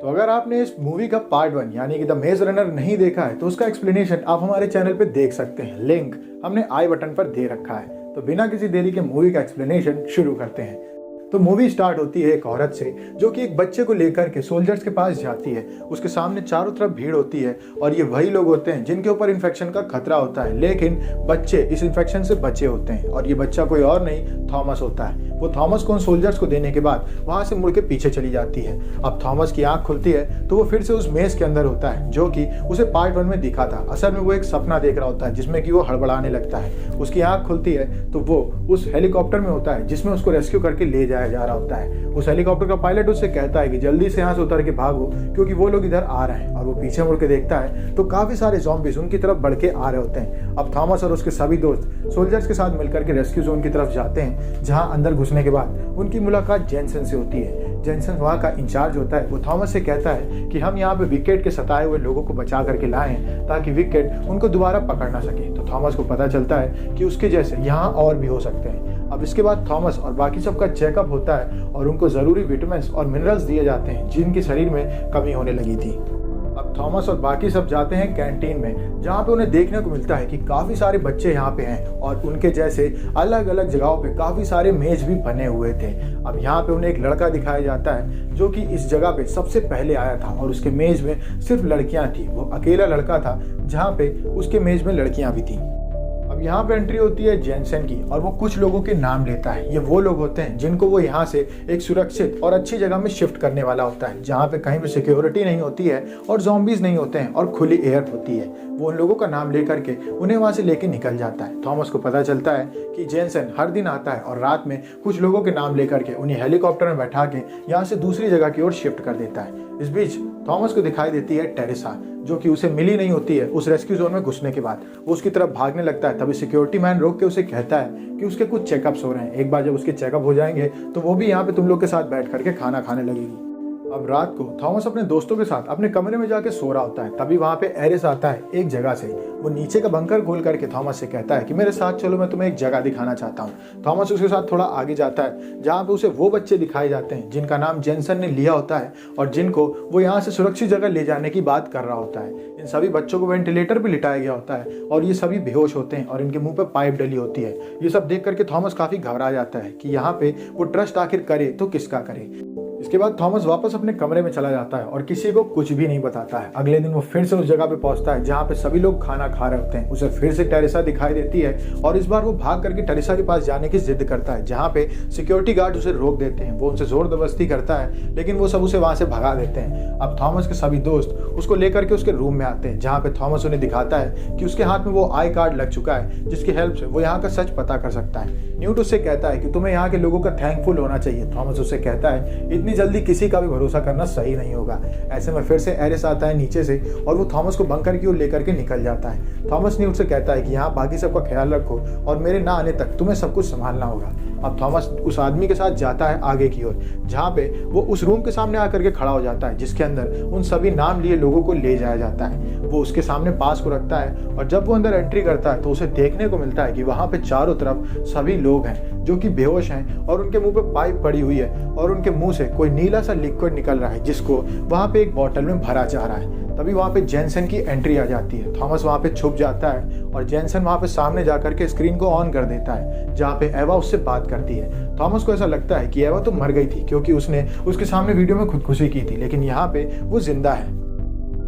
तो अगर आपने इस मूवी का पार्ट 1 यानी कि द मेज रनर नहीं देखा है तो उसका एक्सप्लेनेशन आप हमारे चैनल पे देख सकते हैं। लिंक हमने आई बटन पर दे रखा है। तो बिना किसी देरी के मूवी का एक्सप्लेनेशन शुरू करते हैं। तो मूवी स्टार्ट होती है एक औरत से जो कि एक बच्चे को लेकर के सोल्जर्स के पास जाती है। उसके सामने चारों तरफ भीड़ होती है और ये वही लोग होते हैं जिनके ऊपर इन्फेक्शन का खतरा होता है, लेकिन बच्चे इस इन्फेक्शन से बचे होते हैं। और ये बच्चा कोई और नहीं, थॉमस होता है। वो थॉमस को उन सोल्जर्स को देने के बाद वहां से मुड़ के पीछे चली जाती है। अब थॉमस की आंख खुलती है तो वो फिर से उस मेज के अंदर होता है जो कि उसे पार्ट 1 में दिखा था। असल में वो एक सपना देख रहा होता है जिसमें कि वो हड़बड़ाने लगता है। उसकी आंख खुलती है तो वो उस हेलीकॉप्टर में होता है जिसमें उसको रेस्क्यू करके ले जाया जा रहा होता है। उस हेलीकॉप्टर का पायलट उससे कहता है कि जल्दी से यहाँ से उतर के भागो क्योंकि वो लोग इधर आ रहे हैं। और वो पीछे मुड़ के देखता है तो काफी सारे ज़ॉम्बीज उनकी तरफ बढ़ के आ रहे होते हैं। अब थॉमस और उसके सभी दोस्त सोल्जर्स के साथ मिलकर के रेस्क्यू जोन की तरफ जाते हैं, जहां अंदर घुसने के बाद उनकी मुलाकात जेनसन से होती है। जेनसन वहाँ का इंचार्ज होता है। वो थॉमस से कहता है कि हम यहाँ पे विकेट के सताए हुए लोगों को बचा करके लाए हैं ताकि विकेट उनको दोबारा पकड़ ना सके। तो थॉमस को पता चलता है कि उसके जैसे यहाँ और भी हो सकते हैं। अब इसके बाद थॉमस और बाकी सबका चेकअप होता है और उनको ज़रूरी विटामिन और मिनरल्स दिए जाते हैं जिनकी शरीर में कमी होने लगी थी। अब थॉमस और बाकी सब जाते हैं कैंटीन में, जहाँ पे उन्हें देखने को मिलता है कि काफ़ी सारे बच्चे यहाँ पे हैं और उनके जैसे अलग अलग जगहों पे काफ़ी सारे मेज भी बने हुए थे। अब यहाँ पे उन्हें एक लड़का दिखाया जाता है जो कि इस जगह पे सबसे पहले आया था और उसके मेज में सिर्फ लड़कियाँ थी। वो अकेला लड़का था जहाँ पे उसके मेज में लड़कियाँ भी थी। अब यहाँ पे एंट्री होती है जेनसन की और वो कुछ लोगों के नाम लेता है। ये वो लोग होते हैं जिनको वो यहाँ से एक सुरक्षित और अच्छी जगह में शिफ्ट करने वाला होता है, जहाँ पे कहीं भी सिक्योरिटी नहीं होती है और ज़ॉम्बीज नहीं होते हैं और खुली एयर होती है। वो उन लोगों का नाम लेकर के उन्हें वहाँ से लेके निकल जाता है। थॉमस को पता चलता है कि जेनसन हर दिन आता है और रात में कुछ लोगों के नाम लेकर के उन्हें हेलीकॉप्टर में बैठा के यहाँ से दूसरी जगह की ओर शिफ्ट कर देता है। इस बीच थॉमस को दिखाई देती है टेरेसा, जो कि उसे मिली नहीं होती है उस रेस्क्यू जोन में घुसने के बाद। वो उसकी तरफ भागने लगता है, तभी सिक्योरिटी मैन रोक के उसे कहता है कि उसके कुछ चेकअप्स हो रहे हैं। एक बार जब उसके चेकअप हो जाएंगे तो वो भी यहाँ पे तुम लोग के साथ बैठ करके खाना खाने लगेगी। अब रात को थॉमस अपने दोस्तों के साथ अपने कमरे में जाके सो रहा होता है। तभी वहाँ पे एरिस आता है एक जगह से। वो नीचे का बंकर खोल करके थॉमस से कहता है कि मेरे साथ चलो, मैं तुम्हें एक जगह दिखाना चाहता हूँ। थॉमस उसके साथ थोड़ा आगे जाता है जहाँ पे उसे वो बच्चे दिखाए जाते हैं जिनका नाम जेनसन ने लिया होता है और जिनको वो यहाँ से सुरक्षित जगह ले जाने की बात कर रहा होता है। इन सभी बच्चों को वेंटिलेटर पर लिटाया गया होता है और ये सभी बेहोश होते हैं और इनके मुंह पे पाइप डली होती है। ये सब देख करके थॉमस काफी घबरा जाता है कि यहाँ पे वो ट्रस्ट आखिर करे तो किसका करे। इसके बाद थॉमस वापस अपने कमरे में चला जाता है और किसी को कुछ भी नहीं बताता है। अगले दिन वो फिर से उस जगह पे पहुंचता है जहाँ पे सभी लोग खाना खा रहे होते हैं। उसे फिर से टेरेसा दिखाई देती है और इस बार वो भाग करके टेरेसा के पास जाने की जिद करता है, जहाँ पे सिक्योरिटी गार्ड उसे रोक देते हैं। वो उनसे जोर जबरदस्ती करता है लेकिन वो सब उसे वहां से भगा देते हैं। अब थॉमस के सभी दोस्त उसको लेकर के उसके रूम में आते हैं, जहाँ पे थॉमस उन्हें दिखाता है कि उसके हाथ में वो आई कार्ड लग चुका है जिसकी हेल्प से वो यहाँ का सच पता कर सकता है। न्यूट उससे कहता है कि तुम्हें यहाँ के लोगों का थैंकफुल होना चाहिए। थॉमस उससे कहता है इतनी जल्दी किसी का भी भरोसा करना सही नहीं होगा। ऐसे में फिर से एरिस आता है नीचे से और वो थॉमस को बंकर की ओर लेकर के निकल जाता है। थॉमस न्यूट से कहता है कि यहाँ बाकी सबका ख्याल रखो और मेरे ना आने तक तुम्हें सब कुछ संभालना होगा। अब थॉमस उस आदमी के साथ जाता है आगे की ओर, जहाँ पे वो उस रूम के सामने आकर के खड़ा हो जाता है जिसके अंदर उन सभी नाम लिए लोगों को ले जाया जाता है। वो उसके सामने पास को रखता है और जब वो अंदर एंट्री करता है तो उसे देखने को मिलता है कि वहाँ पे चारों तरफ सभी लोग हैं जो कि बेहोश हैं और उनके मुंह पे पाइप पड़ी हुई है और उनके मुंह से कोई नीला सा लिक्विड निकल रहा है जिसको वहाँ पे एक बॉटल में भरा जा रहा है। तभी वहाँ पे जेनसन की एंट्री आ जाती है। थॉमस वहाँ पे छुप जाता है और जेनसन वहाँ पे सामने जाकर के स्क्रीन को ऑन कर देता है, जहाँ पे एवा उससे बात करती है। थॉमस को ऐसा लगता है कि एवा तो मर गई थी क्योंकि उसने उसके सामने वीडियो में खुदकुशी की थी, लेकिन यहाँ पे वो जिंदा है।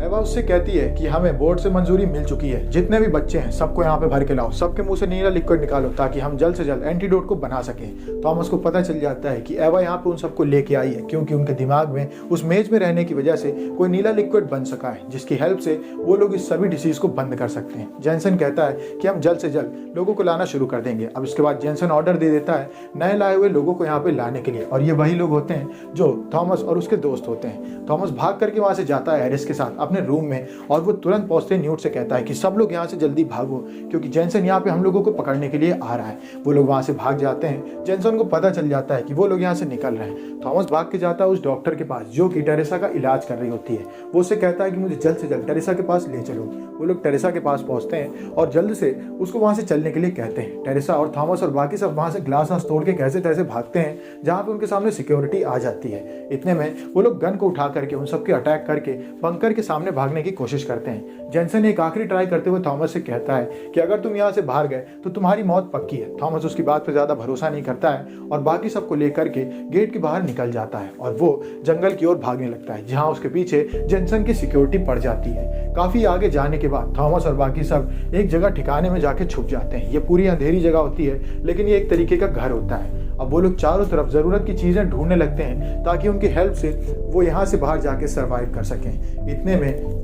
एवा उससे कहती है कि हमें बोर्ड से मंजूरी मिल चुकी है, जितने भी बच्चे हैं सबको यहाँ पे भर के लाओ, सबके मुंह से नीला लिक्विड निकालो ताकि हम जल्द से जल्द एंटीडोट को बना सकें। थॉमस को पता चल जाता है कि एवा यहाँ पे उन सबको लेके आई है क्योंकि उनके दिमाग में उस मेज में रहने की वजह से कोई नीला लिक्विड बन सका है जिसकी हेल्प से वो लोग इस सभी डिसीज को बंद कर सकते हैं। जेनसन कहता है कि हम जल्द से जल्द लोगों को लाना शुरू कर देंगे। अब इसके बाद जेनसन ऑर्डर दे देता है नए लाए हुए लोगों को यहाँ पे लाने के लिए और ये वही लोग होते हैं जो थॉमस और उसके दोस्त होते हैं। थॉमस भाग करके वहाँ से जाता है एरिस के साथ अपने रूम में और वो तुरंत पहुंचते न्यूट से कहता है कि सब लोग यहाँ से जल्दी भागो क्योंकि जेनसन यहाँ पे हम लोगों को पकड़ने के लिए आ रहा है। वो लोग वहाँ से भाग जाते हैं। जेनसन को पता चल जाता है कि वो लोग यहाँ से निकल रहे हैं। थॉमस भाग के जाता है उस डॉक्टर के पास जो कि टेरेसा का इलाज कर रही होती है। वो उससे कहता है कि मुझे जल्द से जल्द टेरेसा के पास ले चलो। वो लोग टेरेसा के पास पहुंचते हैं और जल्द से उसको वहाँ से चलने के लिए कहते हैं। टेरेसा और थॉमस और बाकी सब वहाँ से ग्लास तोड़ के कैसे तैसे भागते हैं जहाँ पे उनके सामने सिक्योरिटी आ जाती है। इतने में वो लोग गन को उठा करके उन सबके अटैक करके बंकर के सामने भागने की कोशिश करते हैं। जेनसन एक आखिरी ट्राई करते हुए थॉमस से कहता है कि अगर तुम यहाँ से बाहर गए तो तुम्हारी मौत पक्की है। थॉमस उसकी बात पर ज्यादा भरोसा नहीं करता है और बाकी सबको लेकर के गेट के बाहर निकल जाता है और वो जंगल की ओर भागने लगता है जहाँ उसके पीछे जेनसन की सिक्योरिटी पड़ जाती है। काफी आगे जाने के बाद थॉमस और बाकी सब एक जगह ठिकाने में जाके छुप जाते हैं। ये पूरी अंधेरी जगह होती है लेकिन ये एक तरीके का घर होता है। अब वो लोग चारों तरफ जरूरत की चीजें ढूंढने लगते हैं ताकि उनकी हेल्प से वो यहाँ से बाहर जाके सरवाइव कर सकें। इतने में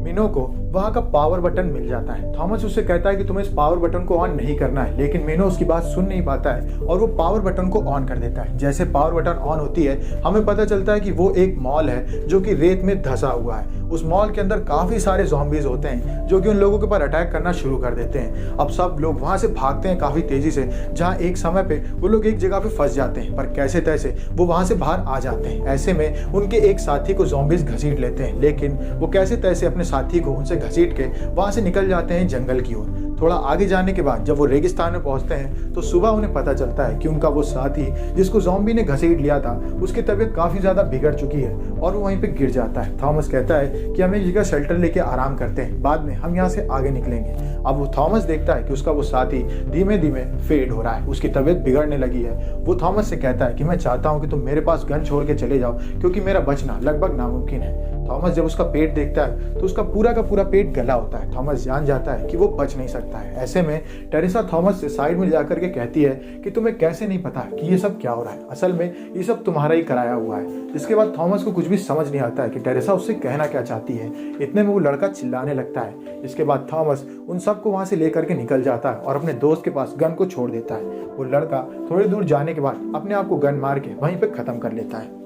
मिनो को वहाँ का पावर बटन मिल जाता है। थॉमस उससे कहता है कि तुम्हें इस पावर बटन को ऑन नहीं करना है, लेकिन मिनो उसकी बात सुन नहीं पाता है और वो पावर बटन को ऑन कर देता है। जैसे पावर बटन ऑन होती है हमें पता चलता है कि वो एक मॉल है जो कि रेत में धंसा हुआ है। उस मॉल के अंदर काफी सारे ज़ॉम्बीज होते हैं जो कि उन लोगों के ऊपर अटैक करना शुरू कर देते हैं। अब सब लोग वहां से भागते हैं काफी तेजी से, जहां एक समय पे वो लोग एक जगह पे फंस जाते हैं, पर कैसे तैसे वो वहां से बाहर आ जाते हैं। ऐसे में उनके एक साथी को ज़ॉम्बीज घसीट लेते हैं, लेकिन वो कैसे तैसे अपने साथी को उनसे घसीट के वहां से निकल जाते हैं जंगल की ओर। थोड़ा आगे जाने के बाद जब वो रेगिस्तान में पहुंचते हैं तो सुबह उन्हें पता चलता है कि उनका वो साथी जिसको ज़ॉम्बी ने घसीट लिया था उसकी तबीयत काफी ज्यादा बिगड़ चुकी है और वो वहीं पे गिर जाता है। थॉमस कहता है कि हमें एक जगह शेल्टर लेके आराम करते हैं, बाद में हम यहाँ से आगे निकलेंगे। अब वो थॉमस देखता है कि उसका वो साथी धीमे धीमे फेड हो रहा है, उसकी तबीयत बिगड़ने लगी है। वो थॉमस से कहता है कि मैं चाहता हूँ कि तुम मेरे पास गन छोड़ के चले जाओ क्योंकि मेरा बचना लगभग नामुमकिन है। थॉमस जब उसका पेट देखता है तो उसका पूरा का पूरा पेट गला होता है। थॉमस जान जाता है कि वो बच नहीं सकता है। ऐसे में टेरेसा थॉमस से साइड में जाकर के कहती है कि तुम्हें कैसे नहीं पता कि ये सब क्या हो रहा है, असल में ये सब तुम्हारा ही कराया हुआ है। जिसके बाद थॉमस को कुछ भी समझ नहीं आता है कि टेरेसा उससे कहना क्या चाहती है। इतने में वो लड़का चिल्लाने लगता है। इसके बाद थॉमस उन सबको वहां से लेकर के निकल जाता है और अपने दोस्त के पास गन को छोड़ देता है। वो लड़का थोड़ी दूर जाने के बाद अपने आप को गन मार के वहीं पे खत्म कर लेता है।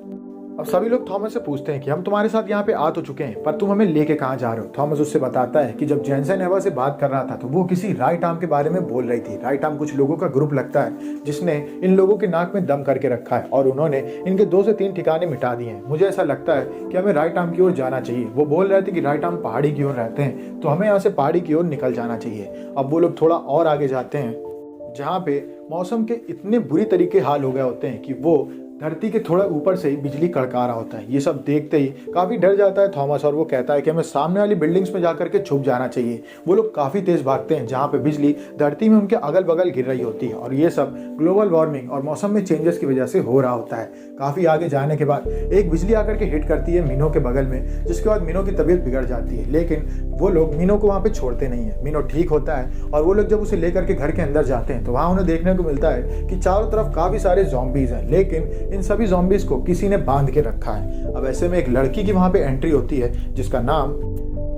अब सभी लोग थॉमस से पूछते हैं कि हम तुम्हारे साथ यहाँ पे आ तो चुके हैं, पर तुम हमें लेके कहाँ जा रहे हो। थॉमस उससे बताता है कि जब जेनसन एवा से बात कर रहा था तो वो किसी राइट आर्म के बारे में बोल रही थी। राइट आर्म कुछ लोगों का ग्रुप लगता है जिसने इन लोगों के नाक में दम करके रखा है और उन्होंने इनके 2 से 3 ठिकाने मिटा दिए हैं। मुझे ऐसा लगता है कि हमें राइट आर्म की ओर जाना चाहिए। वो बोल रहे थे कि राइट आर्म पहाड़ी की ओर रहते हैं तो हमें यहाँ से पहाड़ी की ओर निकल जाना चाहिए। अब वो लोग थोड़ा और आगे जाते हैं जहाँ पे मौसम के इतने बुरी तरीके हाल हो गए होते हैं कि वो धरती के थोड़ा ऊपर से ही बिजली कड़का रहा होता है। ये सब देखते ही काफी डर जाता है थॉमस और वो कहता है कि हमें सामने वाली बिल्डिंग्स में जाकर के छुप जाना चाहिए। वो लोग काफी तेज भागते हैं जहाँ पे बिजली धरती में उनके अगल बगल गिर रही होती है और ये सब ग्लोबल वार्मिंग और मौसम में चेंजेस की वजह से हो रहा होता है। काफी आगे जाने के बाद एक बिजली आकर के हिट करती है मीनो के बगल में, जिसके बाद मीनो की तबीयत बिगड़ जाती है, लेकिन वो लोग मीनो को वहाँ पे छोड़ते नहीं है। मीनो ठीक होता है और वो लोग जब उसे लेकर के घर के अंदर जाते हैं तो वहाँ उन्हें देखने को मिलता है कि चारों तरफ काफी सारे ज़ॉम्बीज हैं, लेकिन इन सभी ज़ॉम्बीज को किसी ने बांध के रखा है। अब ऐसे में एक लड़की की वहाँ पे एंट्री होती है जिसका नाम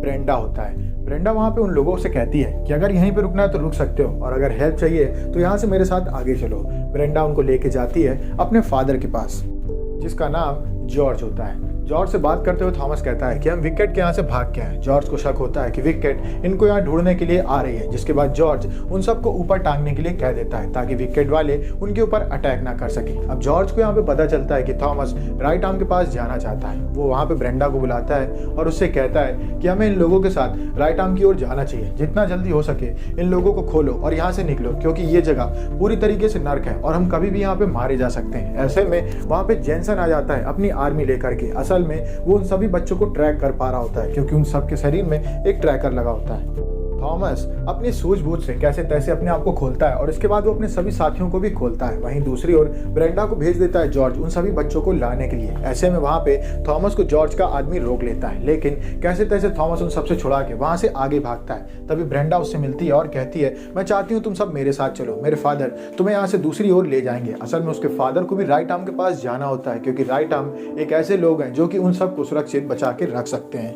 ब्रेंडा होता है। ब्रेंडा वहाँ पे उन लोगों से कहती है कि अगर यहीं पे रुकना है तो रुक सकते हो और अगर हेल्प चाहिए तो यहाँ से मेरे साथ आगे चलो। ब्रेंडा उनको लेके जाती है अपने फादर के पास जिसका नाम जॉर्ज होता है। जॉर्ज से बात करते हुए थॉमस कहता है कि हम विकेट के यहाँ से भाग के आए। जॉर्ज को शक होता है कि विकेट इनको यहाँ ढूंढने के लिए आ रही है, जिसके बाद जॉर्ज उन सबको ऊपर टांगने के लिए कह देता है ताकि विकेट वाले उनके ऊपर अटैक ना कर सके। अब जॉर्ज को यहाँ पे पता चलता है कि थॉमस राइट आर्म के पास जाना चाहता है। वो वहाँ पे ब्रेंडा को बुलाता है और उससे कहता है कि हमें इन लोगों के साथ राइट आर्म की ओर जाना चाहिए। जितना जल्दी हो सके इन लोगों को खोलो और यहाँ से निकलो क्योंकि ये जगह पूरी तरीके से नर्क है और हम कभी भी यहाँ पे मारे जा सकते हैं। ऐसे में वहाँ पे जेनसन आ जाता है अपनी आर्मी लेकर के। असल में वो उन सभी बच्चों को ट्रैक कर पा रहा होता है क्योंकि उन सबके शरीर में एक ट्रैकर लगा होता है। थॉमस अपनी सूझबूझ से कैसे तैसे अपने आप को खोलता है और इसके बाद वो अपने सभी साथियों को भी खोलता है। वहीं दूसरी ओर ब्रेंडा को भेज देता है जॉर्ज उन सभी बच्चों को लाने के लिए। ऐसे में वहां पे थॉमस को जॉर्ज का आदमी रोक लेता है, लेकिन कैसे तैसे थॉमस उन सबसे छुड़ा के वहां से आगे भागता है। तभी ब्रेंडा उससे मिलती है और कहती है मैं चाहती हूँ तुम सब मेरे साथ चलो, मेरे फादर तुम्हें यहाँ से दूसरी ओर ले जाएंगे। असल में उसके फादर को भी राइट आर्म के पास जाना होता है क्योंकि राइट आर्म एक ऐसे लोग हैं जो कि उन सबको सुरक्षित बचा के रख सकते हैं।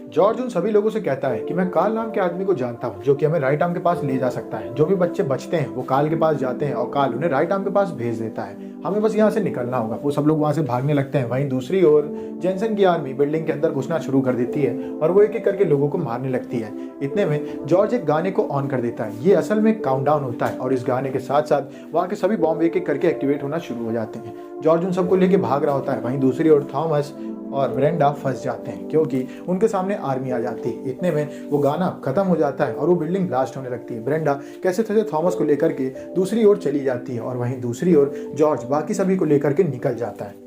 जॉर्ज उन सभी लोगों से कहता है कि मैं कार्ल नाम के आदमी को जानता हूँ जो कि हमें राइट आर्म के पास ले जा सकता है। जो भी बच्चे बचते हैं वो कार्ल के पास जाते हैं और कार्ल उन्हें राइट आर्म के पास भेज देता है। हमें बस यहाँ से निकलना होगा। वो सब लोग वहाँ से भागने लगते हैं। वहीं दूसरी ओर जेनसन की आर्मी बिल्डिंग के अंदर घुसना शुरू कर देती है और वो एक एक करके लोगों को मारने लगती है। इतने में जॉर्ज एक गाने को ऑन कर देता है। ये असल में एक काउंटडाउन होता है और इस गाने के साथ साथ वहाँ के सभी बॉम्ब एक एक करके एक्टिवेट होना शुरू हो जाते हैं। जॉर्ज उन सबको लेके भाग रहा होता है। वहीं दूसरी ओर थॉमस और ब्रेंडा फंस जाते हैं क्योंकि उनके सामने आर्मी आ जाती है। इतने में वो गाना खत्म हो जाता है और वो बिल्डिंग ब्लास्ट होने लगती है। ब्रेंडा कैसे थे थॉमस को लेकर के दूसरी ओर चली जाती है और वहीं दूसरी ओर जॉर्ज बाकी सभी को लेकर के निकल जाता है।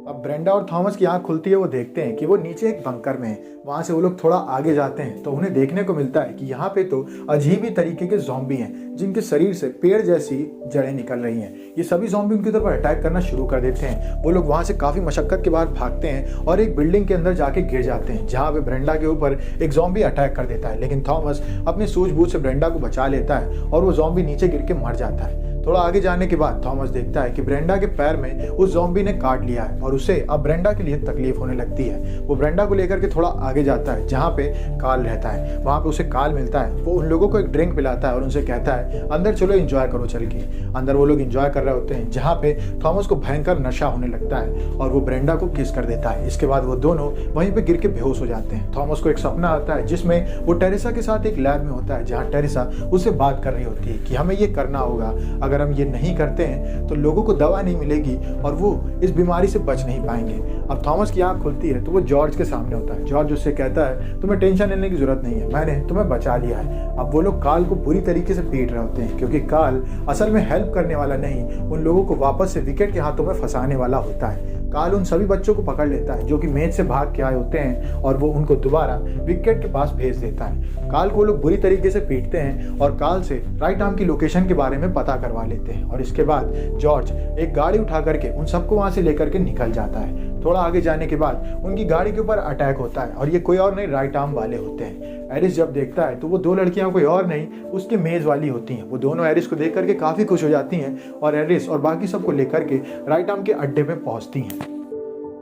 अब ब्रेंडा और थॉमस की आंख खुलती है। वो देखते हैं कि वो नीचे एक बंकर में है। वहां से वो लोग थोड़ा आगे जाते हैं तो उन्हें देखने को मिलता है कि यहाँ पे तो अजीब ही तरीके के ज़ॉम्बी हैं जिनके शरीर से पेड़ जैसी जड़ें निकल रही हैं। ये सभी ज़ॉम्बी उनकी तरफ अटैक करना शुरू कर देते हैं। वो लोग वहां से काफ़ी मशक्कत के बाद भागते हैं और एक बिल्डिंग के अंदर जाके गिर जाते हैं जहाँ पे ब्रेंडा के ऊपर एक ज़ॉम्बी अटैक कर देता है। लेकिन थॉमस अपनी सूझबूझ से ब्रेंडा को बचा लेता है और वो ज़ॉम्बी नीचे गिर के मर जाता है। थोड़ा आगे जाने के बाद थॉमस देखता है कि ब्रेंडा के पैर में उस ज़ॉम्बी ने काट लिया है और उसे अब ब्रेंडा के लिए तकलीफ होने लगती है। वो ब्रेंडा को लेकर के थोड़ा आगे जाता है जहाँ पे कार्ल रहता है। वहाँ पे उसे कार्ल मिलता है। वो उन लोगों को एक ड्रिंक पिलाता है और उनसे कहता है अंदर चलो एंजॉय करो चल के। अंदर वो लोग एंजॉय कर रहे होते हैं जहाँ पे थॉमस को भयंकर नशा होने लगता है और वो ब्रेंडा को किस कर देता है। इसके बाद वो दोनों वहीं पे गिर के बेहोश हो जाते हैं। थॉमस को एक सपना आता है जिसमें वो टेरेसा के साथ एक लैब में होता है जहाँ टेरेसा उससे बात कर रही होती है कि हमें ये करना होगा, अगर हम ये नहीं करते हैं तो लोगों को दवा नहीं मिलेगी और वो इस बीमारी से बच नहीं पाएंगे। अब थॉमस की आंख खुलती है तो वो जॉर्ज के सामने होता है। जॉर्ज उससे कहता है तुम्हें टेंशन लेने की जरूरत नहीं है, मैंने तुम्हें बचा लिया है। अब वो लोग कार्ल को बुरी तरीके से पीट रहे होते हैं क्योंकि कार्ल असल में हेल्प करने वाला नहीं, उन लोगों को वापस से विकेट के हाथों में फंसाने वाला होता है। कार्ल उन सभी बच्चों को पकड़ लेता है जो कि मैच से भाग के आए होते हैं और वो उनको दोबारा विकेट के पास भेज देता है। कार्ल को लोग बुरी तरीके से पीटते हैं और कार्ल से राइट आर्म की लोकेशन के बारे में पता करवा लेते हैं और इसके बाद जॉर्ज एक गाड़ी उठा करके उन सबको वहां से लेकर के निकल जाता है। थोड़ा आगे जाने के बाद उनकी गाड़ी के ऊपर अटैक होता है और ये कोई और नहीं राइट आर्म वाले होते हैं। एरिस जब देखता है तो वो दो लड़कियां कोई और नहीं उसके मेज वाली होती हैं। वो दोनों एरिस को देख करके काफ़ी खुश हो जाती हैं और एरिस और बाकी सबको लेकर के राइट आर्म के अड्डे पे पहुंचती हैं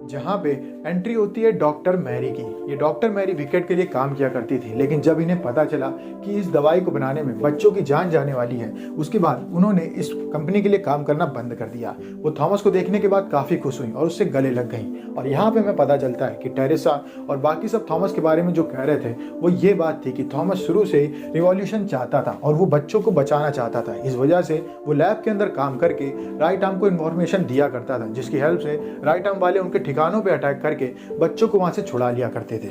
जहाँ पे एंट्री होती है डॉक्टर मैरी की। ये डॉक्टर मैरी विकेट के लिए काम किया करती थी, लेकिन जब इन्हें पता चला कि इस दवाई को बनाने में बच्चों की जान जाने वाली है उसके बाद उन्होंने इस कंपनी के लिए काम करना बंद कर दिया। वो थॉमस को देखने के बाद काफ़ी खुश हुई और उससे गले लग गई और यहाँ पे हमें पता चलता है कि टेरेसा और बाकी सब थॉमस के बारे में जो कह रहे थे वो ये बात थी कि थॉमस शुरू से रिवॉल्यूशन चाहता था और वो बच्चों को बचाना चाहता था। इस वजह से वो लैब के अंदर काम करके राइट आर्म को इन्फॉर्मेशन दिया करता था जिसकी हेल्प से राइट आर्म वाले उनके ठिकानों पे अटैक करके बच्चों को वहां से छुड़ा लिया करते थे।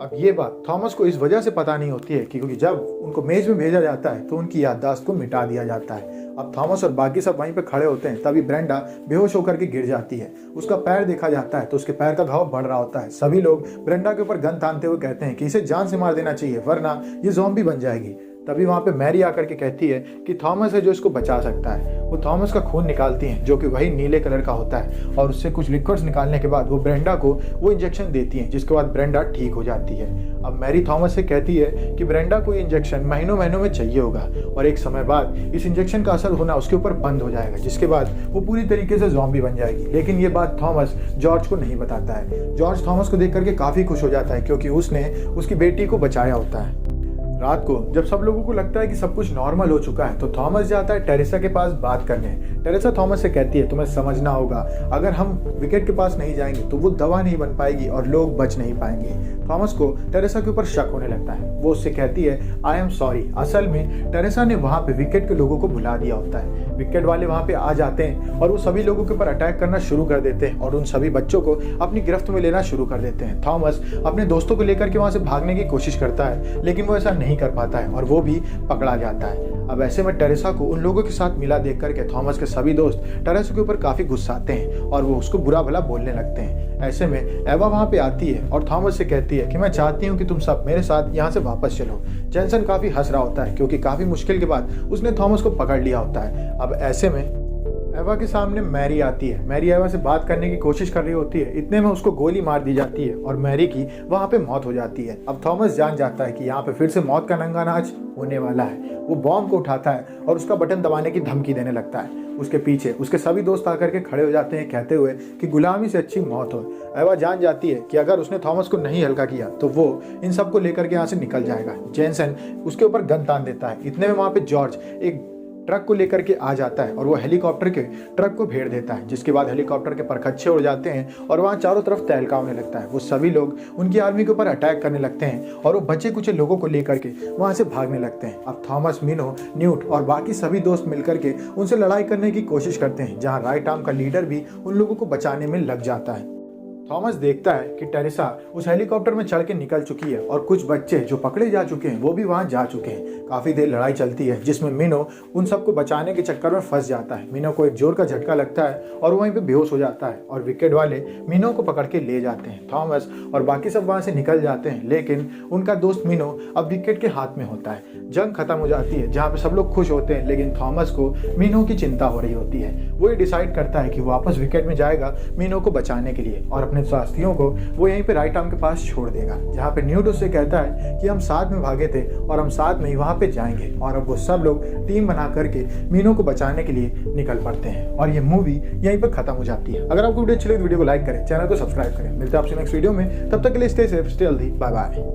अब ये बात थॉमस को इस वजह से पता नहीं होती है क्योंकि जब उनको मेज में भेजा जाता है तो उनकी याददाश्त को मिटा दिया जाता है। अब थॉमस और बाकी सब वहीं पे खड़े होते हैं तभी ब्रेंडा बेहोश होकर के गिर जाती है। उसका पैर देखा जाता है तो उसके पैर का घाव बढ़ रहा होता है। सभी लोग ब्रेंडा के ऊपर गन तानते हुए कहते हैं कि इसे जान से मार देना चाहिए वरना ये ज़ॉम्बी बन जाएगी। तभी वहाँ पे मैरी आकर के कहती है कि थॉमस है जो इसको बचा सकता है। वो थॉमस का खून निकालती हैं जो कि वही नीले कलर का होता है और उससे कुछ लिक्विड्स निकालने के बाद वो ब्रेंडा को वो इंजेक्शन देती हैं जिसके बाद ब्रेंडा ठीक हो जाती है। अब मैरी थॉमस से कहती है कि ब्रेंडा को ये इंजेक्शन महीनों महीनों में चाहिए होगा और एक समय बाद इस इंजेक्शन का असर होना उसके ऊपर बंद हो जाएगा जिसके बाद वो पूरी तरीके से ज़ॉम्बी बन जाएगी। लेकिन ये बात थॉमस जॉर्ज को नहीं बताता है। जॉर्ज थॉमस को देख करके काफ़ी खुश हो जाता है क्योंकि उसने उसकी बेटी को बचाया होता है। रात को जब सब लोगों को लगता है कि सब कुछ नॉर्मल हो चुका है तो थॉमस जाता है टेरेसा के पास बात करने। टेरेसा थॉमस से कहती है तुम्हें समझना होगा, अगर हम विकेट के पास नहीं जाएंगे तो वो दवा नहीं बन पाएगी और लोग बच नहीं पाएंगे। थॉमस को टेरेसा के ऊपर शक होने लगता है। वो उससे कहती है आई एम सॉरी। असल में टेरेसा ने वहाँ पे विकेट के लोगों को भुला दिया होता है। विकेट वाले वहाँ पे आ जाते हैं और वो सभी लोगों के ऊपर अटैक करना शुरू कर देते हैं और उन सभी बच्चों को अपनी गिरफ्त में लेना शुरू कर देते हैं। थॉमस अपने दोस्तों को लेकर के वहाँ से भागने की कोशिश करता है लेकिन वो ऐसा नहीं कर पाता है और वो भी पकड़ा जाता है। अब ऐसे में टेरेसा को उन लोगों के साथ मिला देख करके थॉमस के सभी दोस्त टेरेसा के ऊपर काफी गुस्साते हैं और वो उसको बुरा भला बोलने लगते हैं। ऐसे में एवा वहां पे आती है और थॉमस से कहती है कि मैं चाहती हूँ कि तुम सब मेरे साथ यहाँ से वापस चलो। जेनसन काफी हंस रहा होता है क्योंकि काफी मुश्किल के बाद उसने थॉमस को पकड़ लिया होता है। अब ऐसे में एवा के सामने मैरी आती है। मैरी एवा से बात करने की कोशिश कर रही होती है। इतने में उसको गोली मार दी जाती है और मैरी की वहां पे मौत हो जाती है। अब थॉमस जान जाता है कि यहाँ पे फिर से मौत का नंगा नाच होने वाला है। वो बॉम्ब को उठाता है और उसका बटन दबाने की धमकी देने लगता है। उसके पीछे उसके सभी दोस्त आकर के खड़े हो जाते हैं कहते हुए कि गुलामी से अच्छी मौत हो। एवा जान जाती है कि अगर उसने थॉमस को नहीं हल्का किया तो वो इन सबको लेकर के यहाँ से निकल जाएगा। जेनसन उसके ऊपर गन तान देता है। इतने में वहाँ पे जॉर्ज एक ट्रक को लेकर के आ जाता है और वो हेलीकॉप्टर के ट्रक को घेर देता है, जिसके बाद हेलीकॉप्टर के परखच्चे उड़ जाते हैं और वहाँ चारों तरफ तहलका होने लगता है। वो सभी लोग उनकी आर्मी के ऊपर अटैक करने लगते हैं और वो बचे कुछ लोगों को लेकर के वहाँ से भागने लगते हैं। अब थॉमस, मिनो, न्यूट और बाकी सभी दोस्त मिलकर के उनसे लड़ाई करने की कोशिश करते हैं, जहाँ राइट आर्म का लीडर भी उन लोगों को बचाने में लग जाता है। थॉमस देखता है कि टेरेसा उस हेलीकॉप्टर में चढ़ के निकल चुकी है और कुछ बच्चे जो पकड़े जा चुके हैं वो भी वहां जा चुके हैं। काफी देर लड़ाई चलती है जिसमें मिनो उन सबको बचाने के चक्कर में फंस जाता है। मिनो को एक जोर का झटका लगता है और वहीं पे बेहोश हो जाता है और विकेट वाले मिनो को पकड़ के ले जाते हैं। थॉमस और बाकी सब वहां से निकल जाते हैं, लेकिन उनका दोस्त मिनो अब विकेट के हाथ में होता है। जंग खत्म हो जाती है जहाँ पे सब लोग खुश होते हैं, लेकिन थॉमस को मिनो की चिंता हो रही होती है। वो ये डिसाइड करता है कि वापस विकेट में जाएगा मिनो को बचाने के लिए और अपने साथियों को वो यहीं पे राइट आर्म के पास छोड़ देगा, जहाँ पे न्यूट उससे कहता है कि हम साथ में भागे थे और हम साथ में ही वहां पे जाएंगे। और अब वो सब लोग टीम बना करके मीनो को बचाने के लिए निकल पड़ते हैं और ये मूवी यहीं पर खत्म हो जाती है। अगर आपको वीडियो अच्छी लगी तो वीडियो को लाइक करें, चैनल को सब्सक्राइब करें। मिलते हैं आपसे नेक्स्ट वीडियो में, तब तक के लिए stay safe, stay healthy, bye bye.